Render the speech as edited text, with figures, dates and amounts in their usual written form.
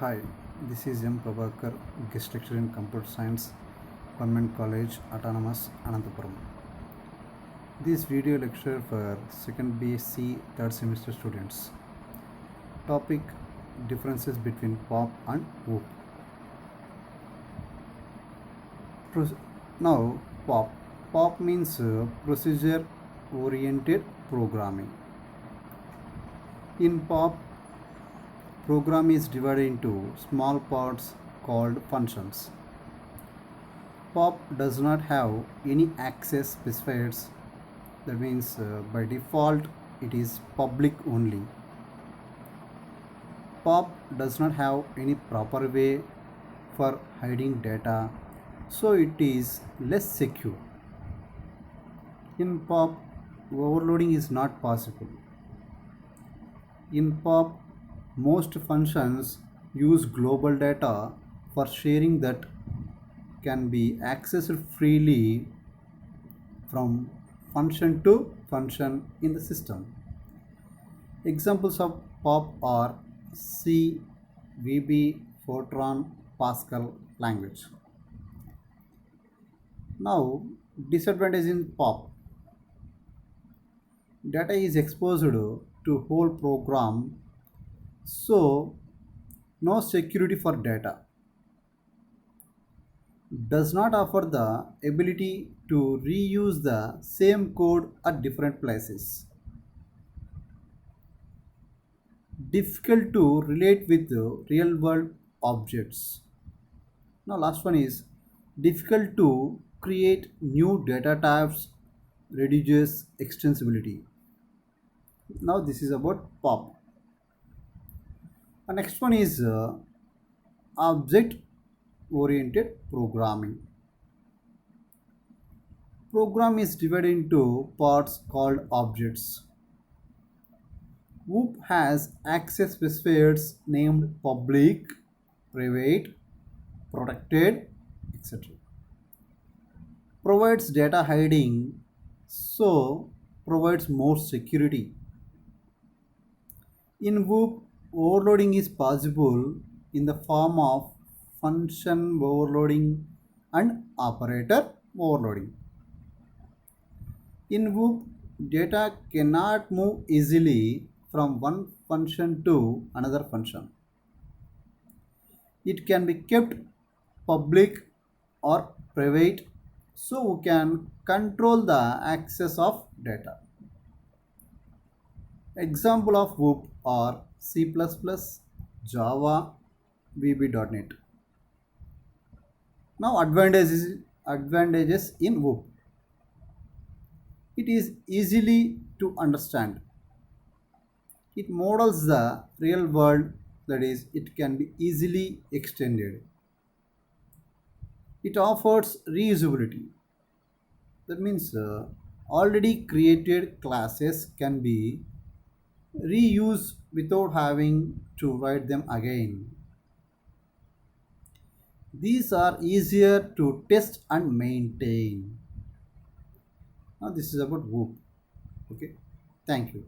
Hi, this is M. Prabhakar, guest lecturer in Computer Science, Government College, Autonomous, Anantapuram. This video lecture for 2nd BSc 3rd semester students. Topic: differences between POP and WOOP. Now, POP. POP means procedure oriented programming. In POP, program is divided into small parts called functions. POP does not have any access specifiers. That means by default it is public only. POP does not have any proper way for hiding data, so it is less secure. In POP, overloading is not possible. In POP, most functions use global data for sharing that can be accessed freely from function to function in the system. Examples of POP are C, VB, Fortran, Pascal language. Now, disadvantage in POP. Data is exposed to whole program, so no security for data. Does not offer the ability to reuse the same code at different places. Difficult to relate with the real world objects. Now last one is difficult to create new data types, reduces extensibility. Now this is about POP. The next one is object oriented programming. Program is divided into parts called objects. WOOP has access specifiers named public, private, protected, etc. Provides data hiding, so provides more security. In WOOP, overloading is possible in the form of function overloading and operator overloading. In WOOP, data cannot move easily from one function to another function. It can be kept public or private, so we can control the access of data. Example of WOOP are C++, Java, VB.NET. Now advantages in WOOP. It is easily to understand. It models the real world, that is, it can be easily extended. It offers reusability. That means already created classes can be reused without having to write them again. These are easier to test and maintain. Now this is about WOOP. Okay, thank you.